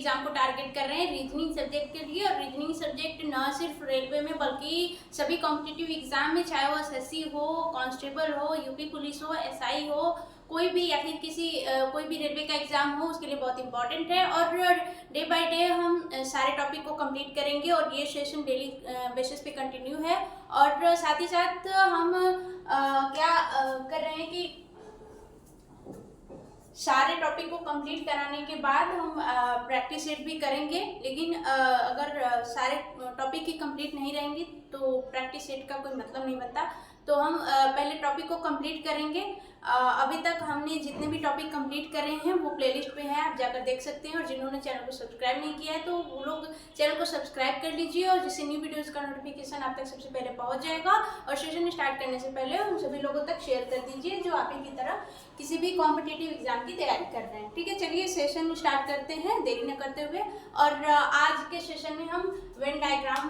Exam को target कर रहे हैं रीजनिंग सब्जेक्ट के लिए। और रीजनिंग सब्जेक्ट न सिर्फ रेलवे में बल्कि सभी कॉम्पिटिटिव एग्जाम में, चाहे वो एसएससी हो, कांस्टेबल हो, यूपी पुलिस हो, एसआई हो, कोई भी, या फिर किसी कोई भी रेलवे का एग्जाम हो, उसके लिए बहुत इंपॉर्टेंट है। और डे बाय डे हम सारे टॉपिक को कंप्लीट करेंगे और ये सेशन डेली बेसिस पे कंटिन्यू है। और साथ ही साथ हम क्या कर रहे हैं कि सारे टॉपिक को कंप्लीट कराने के बाद हम प्रैक्टिस सेट भी करेंगे। लेकिन अगर सारे टॉपिक ही कंप्लीट नहीं रहेंगी तो प्रैक्टिस सेट का कोई मतलब नहीं बनता। तो हम पहले टॉपिक को कंप्लीट करेंगे। अभी तक हमने जितने भी टॉपिक कंप्लीट करे हैं वो प्लेलिस्ट पे हैं, आप जाकर देख सकते हैं। और जिन्होंने चैनल को सब्सक्राइब नहीं किया है तो वो लोग चैनल को सब्सक्राइब कर लीजिए, और जिससे न्यू वीडियोस का नोटिफिकेशन आप तक सबसे पहले पहुंच जाएगा। और सेशन स्टार्ट करने से पहले उन सभी लोगों तक शेयर कर दीजिए जो आप ही की तरह किसी भी कॉम्पिटिटिव एग्जाम की तैयारी कर रहे हैं। ठीक है, चलिए सेशन स्टार्ट करते हैं देरी न करते हुए। और आज के सेशन में हम वेन डायग्राम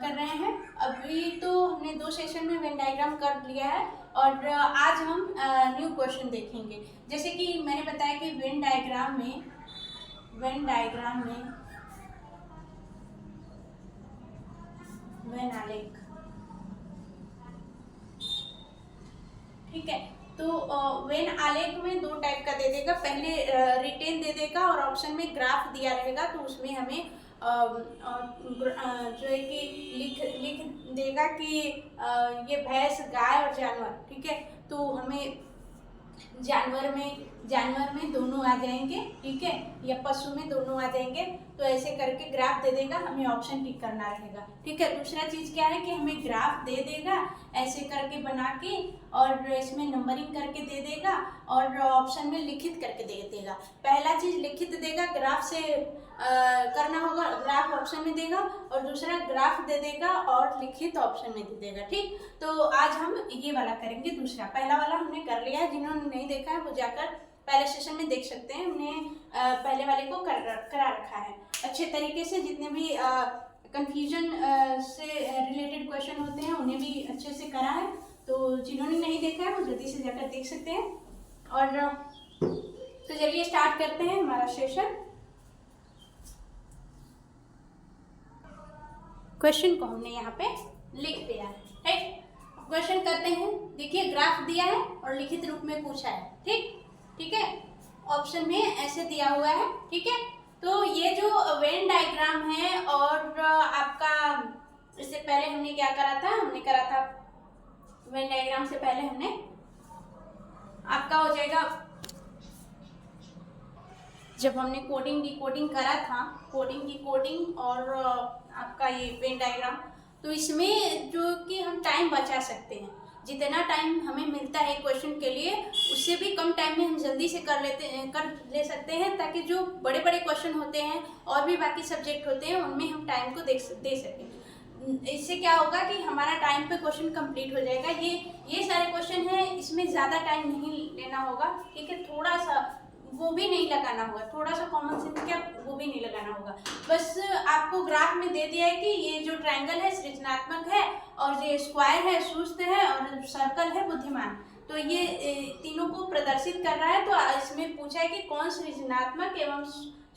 कर रहे हैं। अभी तो हमने 2 सेशन में वेन डायग्राम कर लिया है और आज हम न्यू क्वेश्चन देखेंगे। जैसे कि मैंने बताया कि वेन डायग्राम में वेन आलेख, ठीक है। तो वेन आलेख में 2 टाइप का दे देगा। पहले रिटेन दे देगा और ऑप्शन में ग्राफ दिया रहेगा, तो उसमें हमें जो है कि लिख देगा कि ये भैंस, गाय और जानवर, ठीक है। तो हमें जानवर में दोनों आ जाएंगे, ठीक है, या पशु में दोनों आ जाएंगे। तो ऐसे करके ग्राफ दे देगा, हमें ऑप्शन टिक करना रहेगा, ठीक है। दूसरा चीज क्या है कि हमें ग्राफ दे देगा ऐसे करके बना के, और इसमें नंबरिंग करके दे देगा और ऑप्शन में लिखित करके दे देगा। पहला चीज लिखित देगा, ग्राफ से करना होगा, ग्राफ ऑप्शन में देगा, और दूसरा ग्राफ दे देगा और लिखित ऑप्शन में दे देगा, ठीक। तो आज हम ये वाला करेंगे। दूसरा, पहला वाला हमने कर लिया है, जिन्होंने नहीं देखा है वो जाकर पहले सेशन में देख सकते हैं। हमने पहले वाले को करा रखा है अच्छे तरीके से। जितने भी कंफ्यूजन से रिलेटेड क्वेश्चन होते हैं उन्हें भी अच्छे से करा है। तो जिन्होंने नहीं देखा है वो जल्दी से जाकर देख सकते हैं। और तो चलिए स्टार्ट करते हैं हमारा सेशन। क्वेश्चन को हमने यहाँ पे लिख दिया है, ठीक। क्वेश्चन करते हैं। देखिए, ग्राफ दिया है और लिखित रूप में पूछा है, ठीक है। ऑप्शन में ऐसे दिया हुआ है, ठीक है। तो ये जो वेन डायग्राम है, और आपका इससे पहले हमने क्या करा था, वेन डायग्राम से पहले हमने आपका हो जाएगा, जब हमने कोडिंग डिकोडिंग करा था, कोडिंग और आपका ये वेन डायग्राम, तो इसमें जो कि हम टाइम बचा सकते हैं। जितना टाइम हमें मिलता है क्वेश्चन के लिए, उससे भी कम टाइम में हम जल्दी से कर ले सकते हैं, ताकि जो बड़े बड़े क्वेश्चन होते हैं और भी बाकी सब्जेक्ट होते हैं उनमें हम टाइम को दे सकें। इससे क्या होगा कि हमारा टाइम पे क्वेश्चन कंप्लीट हो जाएगा। ये सारे क्वेश्चन हैं, इसमें ज़्यादा टाइम नहीं लेना होगा, ठीक है। थोड़ा सा वो भी नहीं लगाना होगा, थोड़ा सा कॉमन सेंस क्या वो भी नहीं लगाना होगा। बस आपको ग्राफ में दे दिया है कि ये जो ट्रायंगल है सृजनात्मक है, और ये स्क्वायर है सुस्त है, और सर्कल है बुद्धिमान। तो ये तीनों को प्रदर्शित कर रहा है। तो इसमें पूछा है कि कौन सृजनात्मक एवं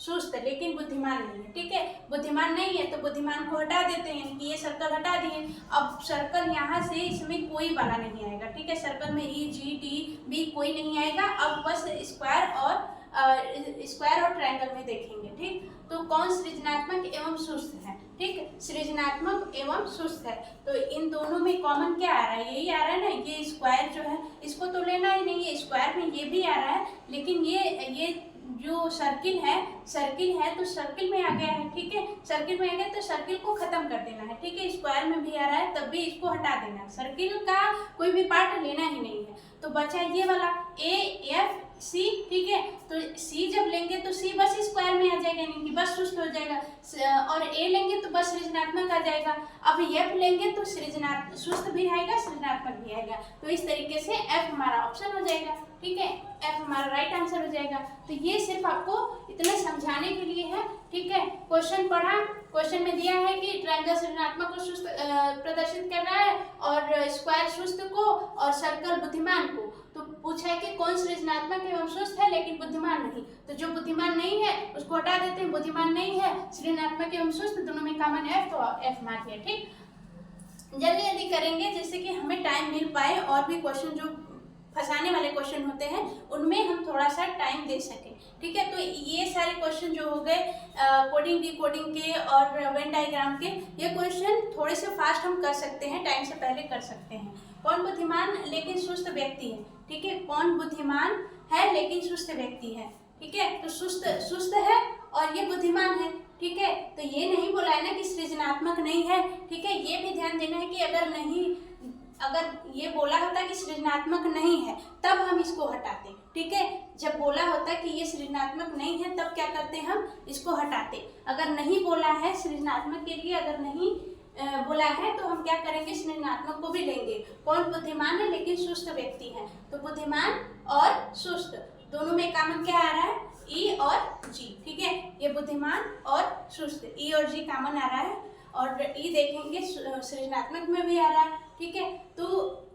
सुस्त, लेकिन बुद्धिमान नहीं है, ठीक है। बुद्धिमान नहीं है तो बुद्धिमान को हटा देते हैं, कि ये सर्कल हटा दिए। अब सर्कल यहाँ से इसमें कोई वाला नहीं आएगा, ठीक है। सर्कल में ई, जी, टी, बी कोई नहीं आएगा। अब बस स्क्वायर और ट्रायंगल में देखेंगे, ठीक। तो कौन सृजनात्मक एवं सुस्त है, ठीक। सृजनात्मक एवं सुस्त है, तो इन दोनों में कॉमन क्या आ रहा है, यही आ रहा है ना। ये स्क्वायर जो है इसको तो लेना ही नहीं है, स्क्वायर में ये भी आ रहा है, लेकिन ये जो सर्किल है तो सर्किल में आ गया है, ठीक है। सर्किल में आ गया तो सर्किल को खत्म कर देना है, ठीक है। स्क्वायर में भी आ रहा है तब भी इसको हटा देना है, सर्किल का कोई भी पार्ट लेना ही नहीं है। तो बचा ये वाला ए, एफ, सी, ठीक है। तो सी जब लेंगे तो सी बस स्क्वायर में आ जाएगा, यानी कि बस सुस्त हो जाएगा। और ए लेंगे तो बस सृजनात्मक आ जाएगा। अब एफ लेंगे तो सुस्त भी आएगा, सृजनात्मक भी आएगा। तो इस तरीके से F हमारा ऑप्शन हो जाएगा, ठीक है, F हमारा राइट आंसर हो जाएगा। तो ये सिर्फ आपको इतना समझाने के लिए है, ठीक है। क्वेश्चन पढ़ा, क्वेश्चन में दिया है कि ट्रायंगल सृजनात्मक को सुस्त प्रदर्शित कर रहा है और स्क्वायर सुस्त को और सर्कल बुद्धिमान को। तो पूछा है कि कौन सृजनात्मक एवं सुस्त है लेकिन बुद्धिमान नहीं, तो जो बुद्धिमान नहीं है उसको हटा देते हैं, बुद्धिमान नहीं है, सृजनात्मक एवं सुस्त दोनों में कॉमन F, तो F मार दिया, ठीक। जल्दी जल्दी करेंगे जिससे कि हमें टाइम मिल पाए और भी क्वेश्चन जो फंसाने वाले क्वेश्चन होते हैं उनमें हम थोड़ा सा टाइम दे सकें, ठीक है। तो ये सारे क्वेश्चन जो हो गए कोडिंग डिकोडिंग के और वेन डायग्राम के, ये क्वेश्चन थोड़े से फास्ट हम कर सकते हैं, टाइम से पहले कर सकते हैं। कौन बुद्धिमान लेकिन सुस्त व्यक्ति है, ठीक है, कौन बुद्धिमान है लेकिन सुस्त व्यक्ति है, ठीक है। तो सुस्त है और ये बुद्धिमान है, ठीक है। तो ये नहीं बोला है ना कि सृजनात्मक नहीं है, ठीक है। ये भी ध्यान देना है कि अगर ये बोला होता कि सृजनात्मक नहीं है तब हम इसको हटाते, ठीक है। जब बोला होता कि ये सृजनात्मक नहीं है तब क्या करते, हम इसको हटाते। अगर नहीं बोला है सृजनात्मक के लिए, अगर नहीं बोला है तो हम क्या करेंगे, सृजनात्मक को भी लेंगे। कौन बुद्धिमान है लेकिन सुस्त व्यक्ति है, तो बुद्धिमान और सुस्त दोनों में कॉमन क्या आ रहा है, ई और जी, ठीक है। ये बुद्धिमान और सुस्त, ई और जी कॉमन आ रहा है, और ई देखेंगे सृजनात्मक में भी आ रहा है, ठीक है। तो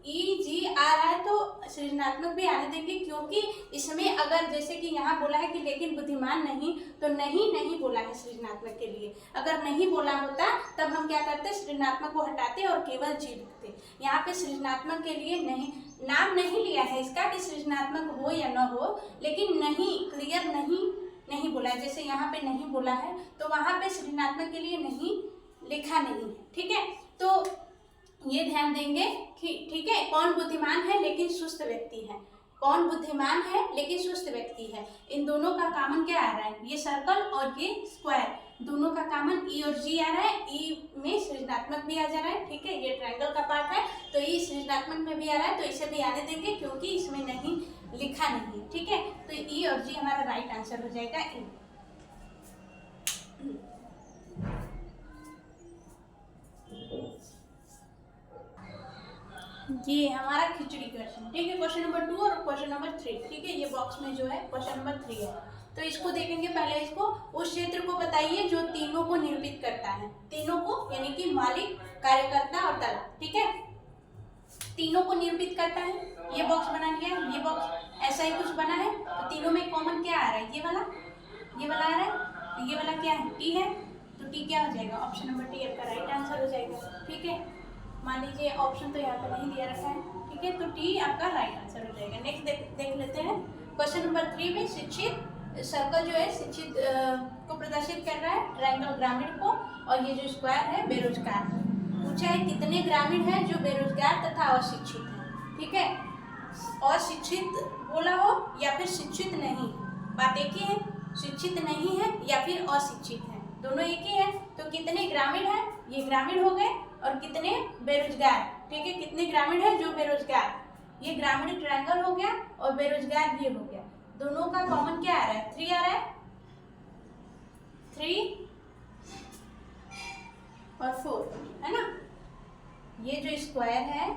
ई जी आ रहा है तो सृजनात्मक भी आने देंगे, क्योंकि इसमें अगर जैसे कि यहाँ बोला है कि लेकिन बुद्धिमान नहीं, तो नहीं बोला है सृजनात्मक के लिए। अगर नहीं बोला होता तब हम क्या करते, सृजनात्मक को हटाते और केवल जी लिखते। यहाँ पे सृजनात्मक के लिए नहीं, नाम नहीं लिया है इसका कि सृजनात्मक हो या न हो, लेकिन नहीं, क्लियर नहीं बोला है। जैसे यहाँ पे नहीं बोला है तो वहाँ पे सृजनात्मक के लिए नहीं लिखा नहीं है, ठीक है। तो ये ध्यान देंगे कि ठीक है, कौन बुद्धिमान है लेकिन सुस्त व्यक्ति है, कौन बुद्धिमान है लेकिन सुस्त व्यक्ति है, इन दोनों का कॉमन क्या आ रहा है, ये सर्कल और ये स्क्वायर, दोनों का कॉमन ई और जी आ रहा है। ई में सृजनात्मक भी आ जा रहा है, ठीक है, ये ट्रायंगल का पार्ट है तो ई सृजनात्मक में भी आ रहा है, तो इसे भी आने देंगे क्योंकि इसमें नहीं लिखा नहीं है, ठीक है। तो ई और जी हमारा राइट आंसर हो जाएगा ई। ये हमारा खिचड़ी क्वेश्चन, ठीक है, क्वेश्चन नंबर 2 और क्वेश्चन नंबर 3, ठीक है। ये बॉक्स में जो है क्वेश्चन नंबर 3 है, तो इसको देखेंगे। पहले इसको उस क्षेत्र को बताइए जो तीनों को निरूपित करता है, तीनों को यानी कि मालिक, कार्यकर्ता और दल, ठीक है, तीनों को निरूपित करता है। ये बॉक्स बना लिया, ये बॉक्स ऐसा ही कुछ बना है, तो तीनों में कॉमन क्या आ रहा है, ये वाला आ रहा है, तो ये वाला क्या है, टी है, तो टी क्या हो जाएगा, ऑप्शन नंबर टी आपका राइट आंसर हो जाएगा, ठीक है। मान लीजिए ऑप्शन तो यहाँ पर नहीं दिया रखा है, ठीक है, तो टी आपका राइट आंसर हो जाएगा। नेक्स्ट देख लेते हैं क्वेश्चन नंबर 3 में शिक्षित सर्कल जो है शिक्षित को प्रदर्शित कर रहा है, ट्रायंगल ग्रामीण को, और ये जो स्क्वायर है बेरोजगार। पूछा है कितने ग्रामीण हैं जो बेरोजगार तथा अशिक्षित हैं, ठीक है। अशिक्षित बोला हो या फिर शिक्षित नहीं, बात एक ही है, शिक्षित नहीं है या फिर अशिक्षित है, दोनों एक ही है। तो कितने ग्रामीण हैं, ये ग्रामीण हो गए, और कितने बेरोजगार, ठीक है, कितने ग्रामीण है जो बेरोजगार, ये ग्रामीण ट्रायंगल हो गया और बेरोजगार ये हो गया। दोनों का कॉमन क्या आ रहा है, 3 आ रहा है, 3 और 4 है ना। ये जो स्क्वायर है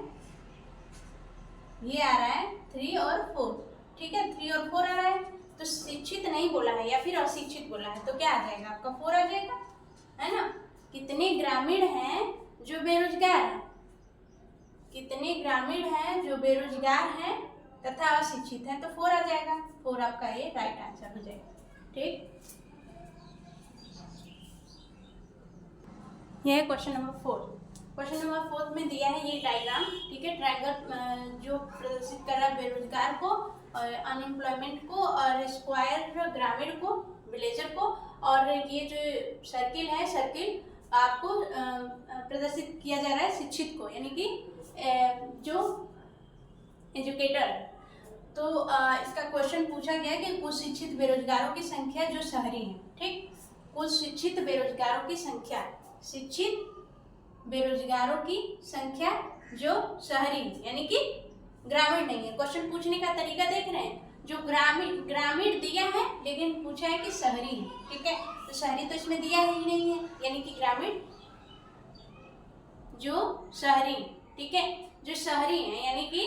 ये आ रहा है 3 और 4, ठीक है, 3 और 4 आ रहा है। तो शिक्षित नहीं बोला है या फिर अशिक्षित बोला है, तो क्या आ जाएगा आपका 4 आ जाएगा, है ना। कितने ग्रामीण हैं जो बेरोजगार हैं, कितने ग्रामीण हैं जो बेरोजगार हैं तथा अशिक्षित हैं, तो 4 आ जाएगा, 4 आपका ये राइट आंसर हो जाएगा, ठीक। यह है क्वेश्चन नंबर 4। क्वेश्चन नंबर 4 में दिया है ये डायग्राम, ठीक है, ट्रायंगल जो प्रदर्शित कर रहा है बेरोजगार को, अनएम्प्लॉयमेंट को, और स्क्वायर ग्रामीण को, विलेजर को, और ये जो सर्किल है, सर्किल आपको प्रदर्शित किया जा रहा है शिक्षित को, यानी कि जो एजुकेटर। तो इसका क्वेश्चन पूछा गया कि कुल शिक्षित बेरोजगारों की संख्या जो शहरी है, ठीक, कुल शिक्षित बेरोजगारों की संख्या, शिक्षित बेरोजगारों की संख्या जो शहरी यानी कि ग्रामीण नहीं है। क्वेश्चन पूछने का तरीका देख रहे हैं, जो ग्रामीण दिया है लेकिन पूछा है कि शहरी है, ठीक है, तो शहरी तो इसमें दिया ही नहीं है, यानी कि ग्रामीण जो शहरी, ठीक है। जो शहरी हैं यानी कि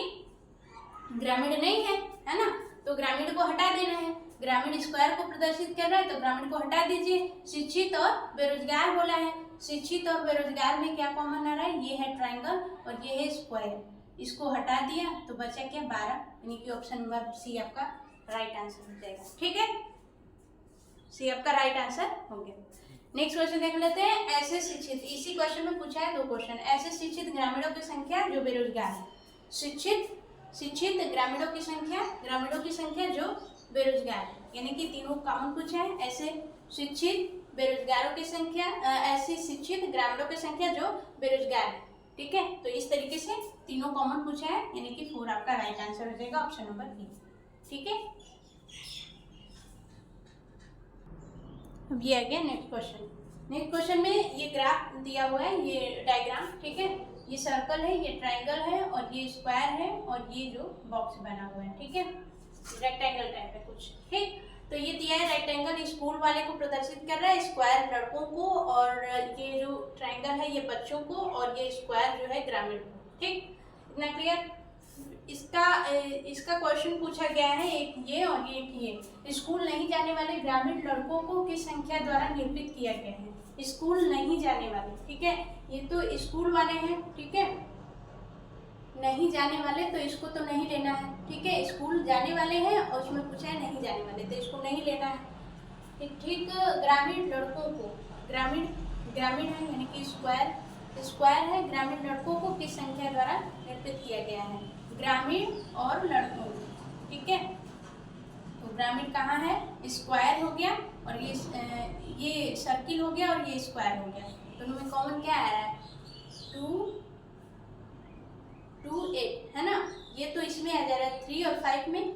ग्रामीण नहीं है ना, तो ग्रामीण को हटा देना है। ग्रामीण स्क्वायर को प्रदर्शित कर रहा है तो ग्रामीण को हटा दीजिए। शिक्षित और बेरोजगार बोला है, शिक्षित और बेरोजगार में क्या कॉमन आ रहा है, ये है ट्राइंगल और ये है स्क्वायर, इसको हटा दिया तो बचा क्या 12, यानी कि ऑप्शन नंबर सी आपका राइट आंसर हो जाएगा। ठीक है, सी आपका राइट आंसर हो गया। नेक्स्ट क्वेश्चन देख लेते हैं। ऐसे शिक्षित, इसी क्वेश्चन में पूछा है 2 क्वेश्चन। ऐसे शिक्षित ग्रामीणों की संख्या जो बेरोजगार है, शिक्षित ग्रामीणों की संख्या जो बेरोजगार है, यानी कि तीनों कॉमन पूछा है। ऐसे शिक्षित बेरोजगारों की संख्या, ऐसी शिक्षित ग्रामीणों की संख्या जो बेरोजगार है। ठीक है, तो इस तरीके से तीनों कॉमन पूछा है, यानी कि 4 आपका राइट आंसर हो जाएगा, ऑप्शन नंबर बी। ठीक है, अब ये आ गया नेक्स्ट क्वेश्चन। नेक्स्ट क्वेश्चन में ये ग्राफ दिया हुआ है, ये डायग्राम। ठीक है, ये सर्कल है, ये ट्राइंगल है और ये स्क्वायर है और ये जो बॉक्स बना हुआ है, ठीक है, रेक्टेंगल टाइप है कुछ। ठीक, तो ये दिया है रेक्टेंगल स्कूल वाले को प्रदर्शित कर रहा है, स्क्वायर लड़कों को, और ये जो ट्राइंगल है ये बच्चों को, और ये स्क्वायर जो है ग्रामीण को। ठीक, इतना क्लियर। इसका क्वेश्चन पूछा गया है एक ये और एक ये। स्कूल नहीं जाने वाले ग्रामीण लड़कों को किस संख्या द्वारा निरूपित किया गया है। स्कूल नहीं जाने वाले, ठीक है, ये तो स्कूल वाले हैं। ठीक है, नहीं जाने वाले तो इसको तो नहीं लेना है। ठीक है, स्कूल जाने वाले हैं और उसमें पूछा है नहीं जाने वाले, तो इसको नहीं लेना है। ठीक, ग्रामीण लड़कों को, ग्रामीण है यानी कि स्क्वायर है, ग्रामीण लड़कों को किस संख्या द्वारा निरूपित किया गया है, ग्रामीण और लड़कों। ठीक है, तो ग्रामीण कहाँ है, स्क्वायर हो गया और ये सर्किल हो गया और ये स्क्वायर हो गया। दोनों में कॉमन क्या आ रहा है, 2, 8 है ना। ये तो इसमें आ जा रहा है 3 और 5 में,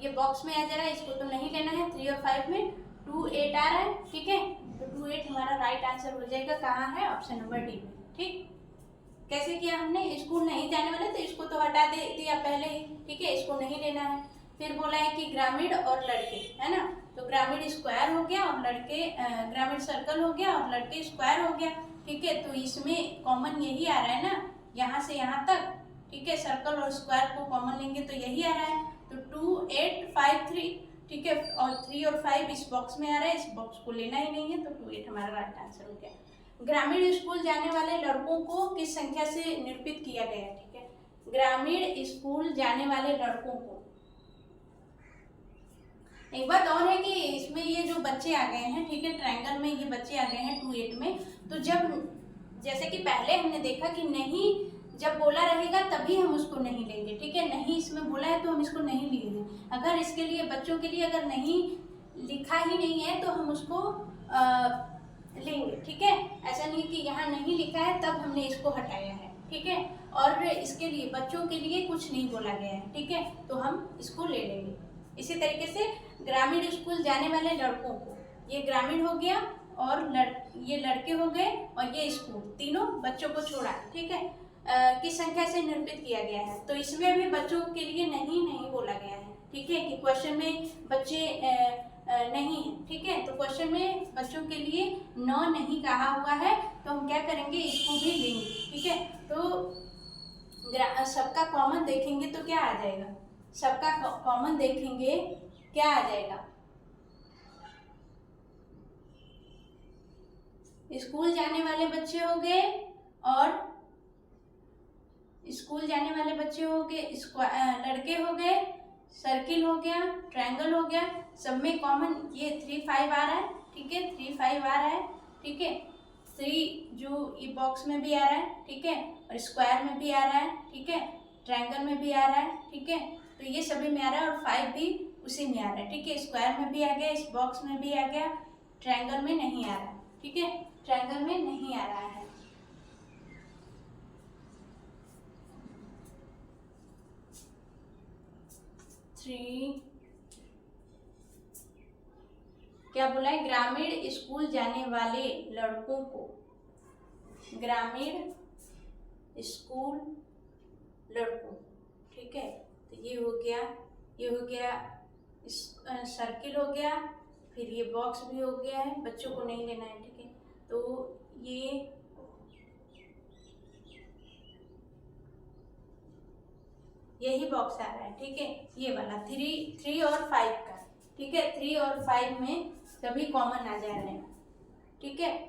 ये बॉक्स में आ जा रहा है, इसको तो नहीं लेना है। 3 और 5 में 2, 8 आ रहा है। ठीक है, तो 2, 8 हमारा राइट आंसर हो जाएगा। कहाँ है, ऑप्शन नंबर डी में। ठीक, कैसे किया हमने, स्कूल नहीं जाने वाले तो इसको तो हटा दिया पहले ही। ठीक है, इसको नहीं लेना है। फिर बोला है कि ग्रामीण और लड़के, है ना, तो ग्रामीण स्क्वायर हो गया और लड़के, ग्रामीण सर्कल हो गया और लड़के स्क्वायर हो गया। ठीक है, तो इसमें कॉमन यही आ रहा है ना, यहाँ से यहाँ तक। ठीक है, सर्कल और स्क्वायर को कॉमन लेंगे तो यही आ रहा है, तो 2, 8, 5, 3। ठीक है, और 3 और 5 इस बॉक्स में आ रहा है, इस बॉक्स को लेना ही नहीं है, तो 2, 8 हमारा राइट आंसर हो गया। ग्रामीण स्कूल जाने वाले लड़कों को किस संख्या से निरूपित किया गया है। ठीक है, ग्रामीण स्कूल जाने वाले लड़कों को, एक बात और है कि इसमें ये जो बच्चे आ गए हैं, ठीक है, ट्रायंगल में ये बच्चे आ गए हैं 2, 8 में, तो जब जैसे कि पहले हमने देखा कि नहीं जब बोला रहेगा तभी हम उसको नहीं लेंगे। ठीक है, नहीं इसमें बोला है तो हम इसको नहीं लेंगे। अगर इसके लिए बच्चों के लिए अगर नहीं लिखा ही नहीं है तो हम उसको लेंगे। ठीक है, ऐसा नहीं कि यहाँ नहीं लिखा है तब हमने इसको हटाया है। ठीक है, और इसके लिए बच्चों के लिए कुछ नहीं बोला गया है। ठीक है, तो हम इसको ले लेंगे। इसी तरीके से ग्रामीण स्कूल जाने वाले लड़कों को, ये ग्रामीण हो गया और ये लड़के हो गए और ये स्कूल, तीनों बच्चों को छोड़ा। ठीक है, किस संख्या से निरूपित किया गया है, तो इसमें भी बच्चों के लिए नहीं बोला गया है। ठीक है, कि क्वेश्चन में बच्चे नहीं है। ठीक है, तो क्वेश्चन में बच्चों के लिए नहीं कहा हुआ है, तो हम क्या करेंगे, इसको भी लेंगे। ठीक है, तो सबका कॉमन देखेंगे तो क्या आ जाएगा, सबका कॉमन देखेंगे क्या आ जाएगा, स्कूल जाने वाले बच्चे हो गए और स्कूल जाने वाले बच्चे हो गए, लड़के हो गए, सर्किल हो गया, ट्रायंगल हो गया, सब में कॉमन ये 3, 5 आ रहा है। ठीक है, 3, 5 आ रहा है। ठीक है, 3 जो ये बॉक्स में भी आ रहा है। ठीक है, और स्क्वायर में भी आ रहा है। ठीक है, ट्रायंगल में भी आ रहा है। ठीक है, तो ये सभी में आ रहा है और 5 भी उसी में आ रहा है। ठीक है, स्क्वायर में भी आ गया, इस बॉक्स में भी आ गया, ट्रायंगल में नहीं आ रहा है। ठीक है, ट्रायंगल में नहीं आ रहा है। क्या बोला है, ग्रामीण स्कूल जाने वाले लड़कों को, ग्रामीण स्कूल लड़कों। ठीक है, तो ये हो गया सर्किल हो गया, फिर ये बॉक्स भी हो गया है, बच्चों को नहीं लेना है। ठीक है, तो ये यही बॉक्स आ रहा है, ठीक है, ये वाला 3 और 5 का, ठीक है, 3 और 5 में सभी कॉमन आ जा रहे हैं, ठीक है।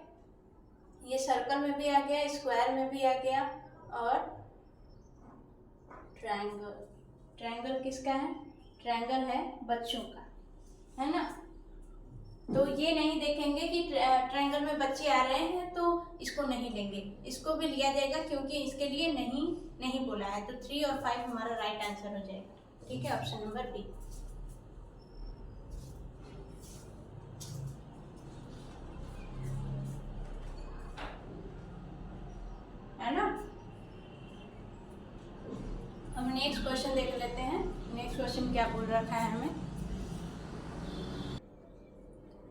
ये सर्कल में भी आ गया, स्क्वायर में भी आ गया, और ट्रायंगल, ट्रायंगल किसका है, ट्रायंगल है बच्चों का, है ना। तो ये नहीं देखेंगे कि ट्रायंगल में बच्चे आ रहे हैं तो इसको नहीं लेंगे, इसको भी लिया जाएगा क्योंकि इसके लिए नहीं बोला है। तो 3 और 5 हमारा राइट आंसर हो जाएगा, ठीक है, ऑप्शन नंबर बी। है ना। हम नेक्स्ट क्वेश्चन देख लेते हैं। नेक्स्ट क्वेश्चन क्या बोल रखा है हमें,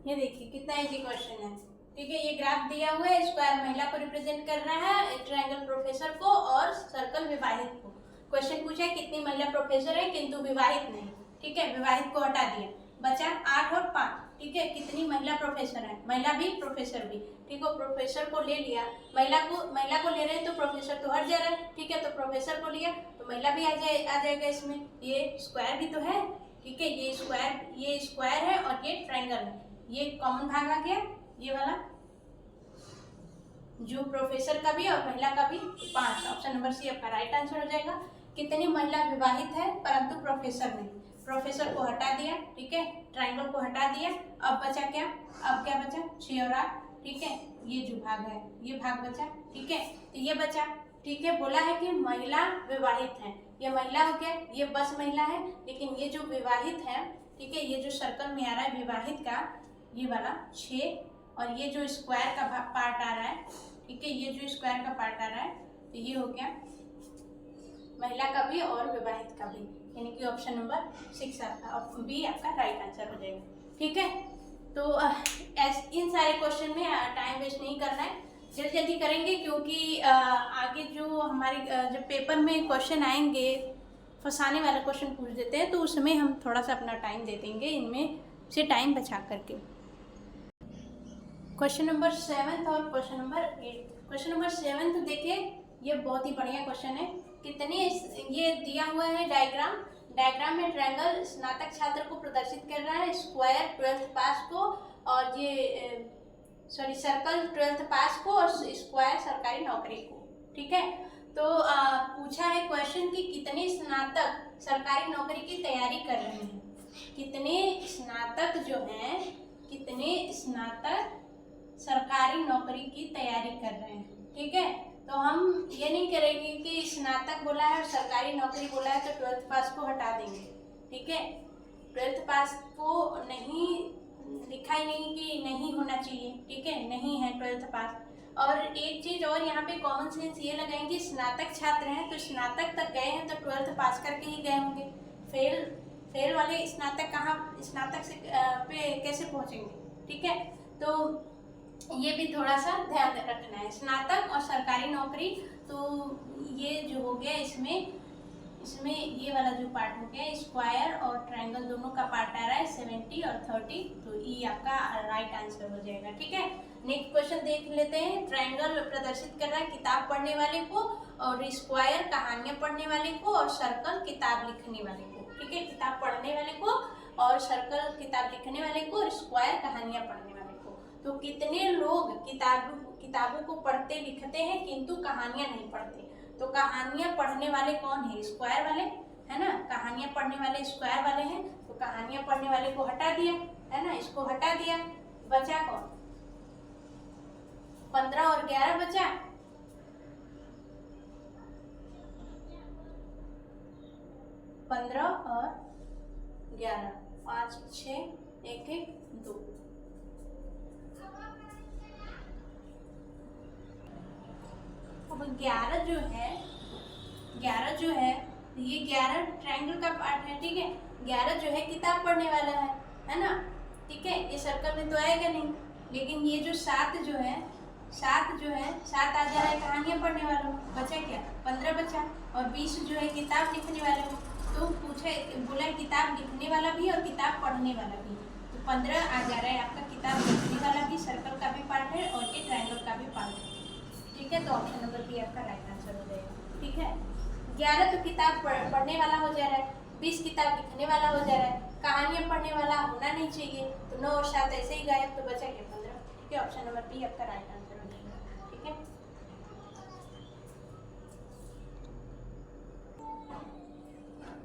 ये देखिए कितना इजी क्वेश्चन है, ठीक है। ये ग्राफ दिया हुआ है, स्क्वायर महिला को रिप्रेजेंट कर रहा है, ट्रायंगल प्रोफेसर को, और सर्कल विवाहित को। क्वेश्चन पूछा है कितनी महिला प्रोफेसर है किंतु विवाहित नहीं, ठीक है, विवाहित को हटा दिया, बचा 8 और 5, ठीक है। कितनी महिला प्रोफेसर है, महिला भी प्रोफेसर भी, ठीक है। प्रोफेसर को ले लिया, महिला को ले रहे हैं तो प्रोफेसर तो हट जा रहा है, ठीक है। तो प्रोफेसर को लिया तो महिला भी आ जाएगा इसमें, ये स्क्वायर भी तो है, ठीक है। ये स्क्वायर है और ये ट्रायंगल है, ये कॉमन भाग आ गया, ये वाला जो प्रोफेसर का भी और महिला का भी, 5, ऑप्शन नंबर सी आपका राइट आंसर हो जाएगा। कितनी महिला विवाहित है परंतु प्रोफेसर नहीं, प्रोफेसर को हटा दिया, ठीक है, ट्रायंगल को हटा दिया, अब बचा क्या, अब क्या बचा 6 और 8, ठीक है। ये जो भाग है ये भाग बचा, ठीक है, तो ये बचा, ठीक है। बोला है कि महिला विवाहित है, ये महिला हो गया, ये बस महिला है, लेकिन ये जो विवाहित है, ठीक है, ये जो सर्कल में आ रहा है विवाहित का, ये वाला 6, और ये जो स्क्वायर का पार्ट आ रहा है, ठीक है, ये जो स्क्वायर का पार्ट आ रहा है, तो ये हो गया महिला का भी और विवाहित का भी, यानी कि ऑप्शन नंबर 6 आपका बी आपका राइट आंसर हो जाएगा, ठीक है। तो इन सारे क्वेश्चन में टाइम वेस्ट नहीं करना है, जल्दी करेंगे क्योंकि आगे जो हमारे जब पेपर में क्वेश्चन आएंगे, फंसाने वाले क्वेश्चन पूछ देते हैं, तो उसमें हम थोड़ा सा अपना टाइम दे देंगे इनमें से टाइम बचा करके। क्वेश्चन नंबर 7 और क्वेश्चन नंबर 8। क्वेश्चन नंबर 7 तो देखिए, ये बहुत ही बढ़िया क्वेश्चन है। कितने ये दिया हुआ है डायग्राम में ट्रायंगल स्नातक छात्र को प्रदर्शित कर रहा है, स्क्वायर 12th पास को, और ये सर्कल 12th पास को, और स्क्वायर सरकारी नौकरी को, ठीक है। तो पूछा है क्वेश्चन कि कितने स्नातक सरकारी नौकरी की तैयारी कर रहे हैं, कितने स्नातक सरकारी नौकरी की तैयारी कर रहे हैं, ठीक है। तो हम ये नहीं करेंगे कि स्नातक बोला है और सरकारी नौकरी बोला है तो 12th पास को हटा देंगे, ठीक है। 12th पास को नहीं लिखा ही नहीं कि नहीं होना चाहिए, ठीक है, नहीं है 12th पास। और एक चीज और यहाँ पे कॉमन सेंस ये लगाएंगे, स्नातक छात्र हैं तो स्नातक तक गए हैं तो 12th पास करके ही गए होंगे, फेल वाले स्नातक से पे कैसे पहुंचेंगे, ठीक है। तो ये भी थोड़ा सा ध्यान रखना है, स्नातक और सरकारी नौकरी। तो ये जो हो गया इसमें ये वाला जो पार्ट हो गया, स्क्वायर और ट्रायंगल दोनों का पार्ट आ रहा है 70 और 30, तो ये आपका राइट आंसर हो जाएगा, ठीक है। नेक्स्ट क्वेश्चन देख लेते हैं। ट्रायंगल प्रदर्शित कर रहा है किताब पढ़ने वाले को, और स्क्वायर कहानियां पढ़ने वाले को, और सर्कल किताब लिखने वाले को, ठीक है। किताब पढ़ने वाले को और सर्कल किताब लिखने वाले को, और स्क्वायर कहानियां पढ़ने वाले को। तो कितने लोग किताबों को पढ़ते लिखते हैं किंतु कहानियां नहीं पढ़ते, तो कहानियां पढ़ने वाले कौन है, स्क्वायर वाले, है ना। कहानियां पढ़ने वाले स्क्वायर वाले हैं, तो कहानियां पढ़ने वाले को हटा दिया, है ना, इसको हटा दिया, बचा कौन, 15 और 11 बचा, 15 और 11, 5 6 1 1 2। अब 11 जो है ये 11 ट्रायंगल का पार्ट है, ठीक है। 11 जो है किताब पढ़ने वाला है ना, ठीक है। ये सर्कल में तो आएगा नहीं, लेकिन ये जो 7 जो है 7 आ जा रहा है कहानियां पढ़ने वालों में, बचा क्या 15 बचा, और 20 जो है किताब लिखने वाले में। तो बोला किताब लिखने वाला भी और किताब पढ़ने वाला भी, तो 15 आ जा रहा है आपका किताब लिखने वाला भी, सर्कल का भी पार्ट है और ये ट्रायंगल का भी पार्ट है, ठीक है। तो ऑप्शन नंबर बी आपका राइट आंसर हो जाएगा, ठीक है। 11 तो किताब पढ़ने वाला हो जा रहा है, 20 किताब लिखने वाला हो जा रहा है, कहानियाँ पढ़ने वाला होना नहीं चाहिए, तो 9 और 7 ऐसे ही गायब, तो बचा क्या 15। ठीक है, ऑप्शन नंबर बी आपका राइट आंसर हो जाएगा। ठीक है,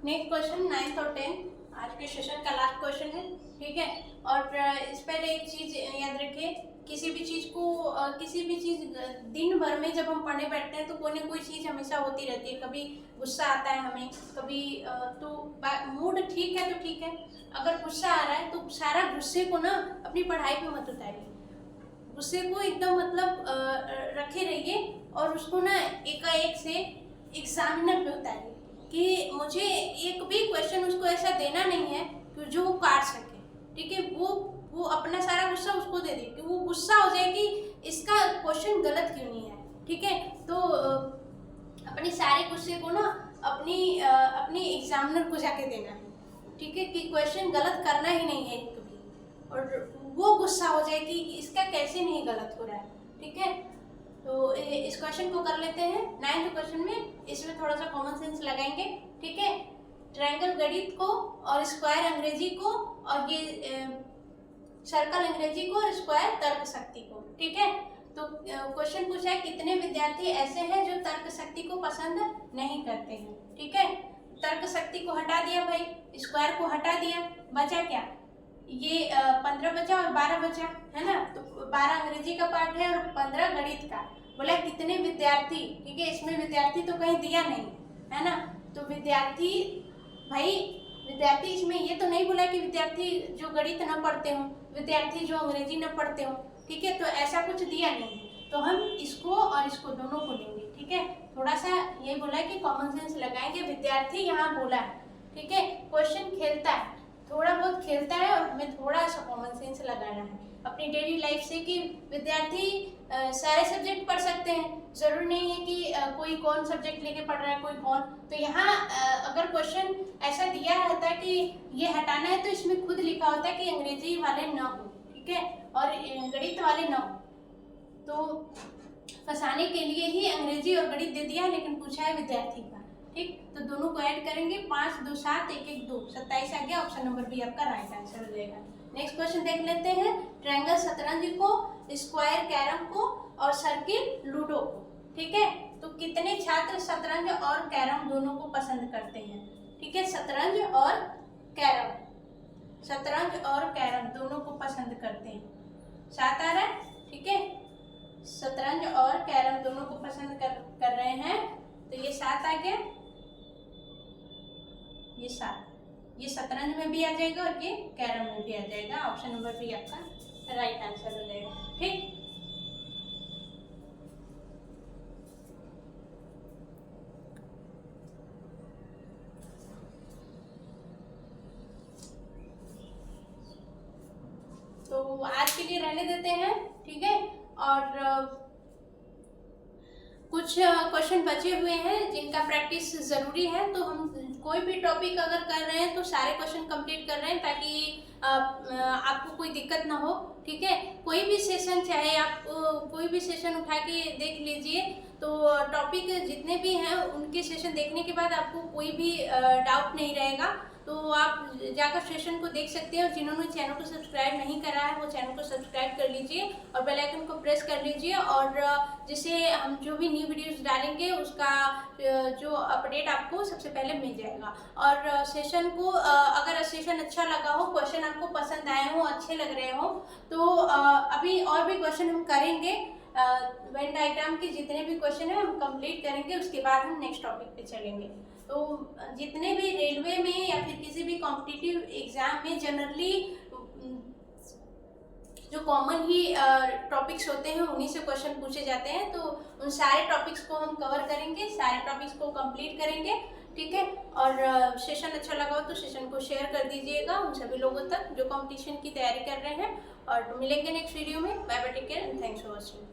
नेक्स्ट क्वेश्चन 9th और 10th आज के सेशन का लास्ट क्वेश्चन है। ठीक है, और इस पहले एक चीज याद रखिए, किसी भी चीज दिन भर में जब हम पढ़ने बैठते हैं तो कोई ना कोई चीज हमेशा होती रहती है। कभी गुस्सा आता है हमें, कभी तो मूड ठीक है तो ठीक है, अगर गुस्सा आ रहा है तो सारा गुस्से को ना अपनी पढ़ाई पे मत उतारिए, गुस्से को एकदम मतलब रखे रहिए और उसको ना एकाएक से एग्जामिनर पे उतारिए कि मुझे एक भी क्वेश्चन उसको ऐसा देना नहीं है कि जो वो काट सके। ठीक है, वो अपना सारा गुस्सा उसको दे दे कि वो गुस्सा हो जाए कि इसका क्वेश्चन गलत क्यों नहीं है। ठीक है, तो अपने सारे गुस्से को ना अपनी एग्जामिनर को जाके देना है। ठीक है, कि क्वेश्चन गलत करना ही नहीं है कभी, और वो गुस्सा हो जाए कि इसका कैसे नहीं गलत हो रहा है। ठीक है, तो इस क्वेश्चन को कर लेते हैं। 9th क्वेश्चन में इसमें थोड़ा सा कॉमन सेंस लगाएंगे। ठीक है, ट्रायंगल गणित को और स्क्वायर अंग्रेजी को और ये सर्कल अंग्रेजी को और स्क्वायर तर्क शक्ति को। ठीक है, तो क्वेश्चन पूछा है कितने विद्यार्थी ऐसे हैं जो तर्क शक्ति को पसंद नहीं करते हैं। ठीक है, तर्क शक्ति को हटा दिया भाई, स्क्वायर को हटा दिया, बचा क्या, ये 15 बचा और 12 बचा है ना, तो 12 अंग्रेजी का पार्ट है और 15 गणित का। बोला कितने विद्यार्थी, ठीक है, इसमें विद्यार्थी तो कहीं दिया नहीं है ना, तो विद्यार्थी भाई विद्यार्थी इसमें ये तो नहीं बोला कि विद्यार्थी जो गणित न पढ़ते हो, विद्यार्थी जो अंग्रेजी न पढ़ते हो। ठीक है, तो ऐसा कुछ दिया नहीं है, तो हम इसको और इसको दोनों को लेंगे। ठीक है, थोड़ा सा ये बोला है कि कॉमन सेंस लगाएंगे, विद्यार्थी यहाँ बोला है। ठीक है, क्वेश्चन खेलता है, थोड़ा बहुत खेलता है और हमें थोड़ा सा कॉमन सेंस लगाना है अपनी डेली लाइफ से कि विद्यार्थी सारे सब्जेक्ट पढ़ सकते हैं, जरूरी नहीं है कि कोई कौन सब्जेक्ट लेके पढ़ रहा है कोई कौन। तो यहाँ अगर क्वेश्चन ऐसा दिया रहता है कि ये हटाना है तो इसमें खुद लिखा होता है कि अंग्रेजी वाले ना हो, ठीक है, और गणित वाले ना हो, तो फंसाने के लिए ही अंग्रेजी और गणित दे दिया, लेकिन पूछा है विद्यार्थी का। ठीक, तो दोनों को ऐड करेंगे, 5 2 7 1 1 2 27 आ गया, ऑप्शन नंबर बी आपका राइट आंसर हो जाएगा। नेक्स्ट क्वेश्चन देख लेते हैं, ट्रायंगल शतरंज को, स्क्वायर कैरम को और सर्किल लूडो को। ठीक है, तो कितने छात्र शतरंज और कैरम दोनों को पसंद करते हैं। ठीक है, शतरंज और कैरम दोनों को पसंद करते हैं, 7 आ रहा है। ठीक है, शतरंज और कैरम दोनों को पसंद कर रहे हैं, तो ये 7 आ गया, ये 7, ये शतरंज में भी आ जाएगा और ये कैरम में भी आ जाएगा, ऑप्शन नंबर बी आपका राइट आंसर हो जाएगा। ठीक, तो आज के लिए रहने देते हैं। ठीक है, और कुछ क्वेश्चन बचे हुए हैं जिनका प्रैक्टिस ज़रूरी है, तो हम कोई भी टॉपिक अगर कर रहे हैं तो सारे क्वेश्चन कंप्लीट कर रहे हैं ताकि आपको कोई दिक्कत ना हो। ठीक है, कोई भी सेशन चाहे आप कोई भी सेशन उठा के देख लीजिए, तो टॉपिक जितने भी हैं उनके सेशन देखने के बाद आपको कोई भी डाउट नहीं रहेगा, तो आप जाकर सेशन को देख सकते हैं। और जिन्होंने चैनल को सब्सक्राइब नहीं करा है वो चैनल को सब्सक्राइब कर लीजिए और बेल आइकन को प्रेस कर लीजिए, और जिससे हम जो भी न्यू वीडियोस डालेंगे उसका जो अपडेट आपको सबसे पहले मिल जाएगा। और सेशन को अगर सेशन अच्छा लगा हो, क्वेश्चन आपको पसंद आए हो, अच्छे लग रहे हो, तो अभी और भी क्वेश्चन हम करेंगे, वेन डायग्राम के जितने भी क्वेश्चन है हम कंप्लीट करेंगे, उसके बाद हम नेक्स्ट टॉपिक पे चलेंगे। तो जितने भी रेलवे में या फिर किसी भी कॉम्पिटिटिव एग्जाम में जनरली जो कॉमन ही टॉपिक्स होते हैं उन्हीं से क्वेश्चन पूछे जाते हैं, तो उन सारे टॉपिक्स को हम कवर करेंगे, सारे टॉपिक्स को कंप्लीट करेंगे। ठीक है, और सेशन अच्छा लगा हो तो सेशन को शेयर कर दीजिएगा उन सभी लोगों तक जो कंपटीशन की तैयारी कर रहे हैं, और मिलेंगे नेक्स्ट वीडियो में। Bye bye, take care and thanks for watching.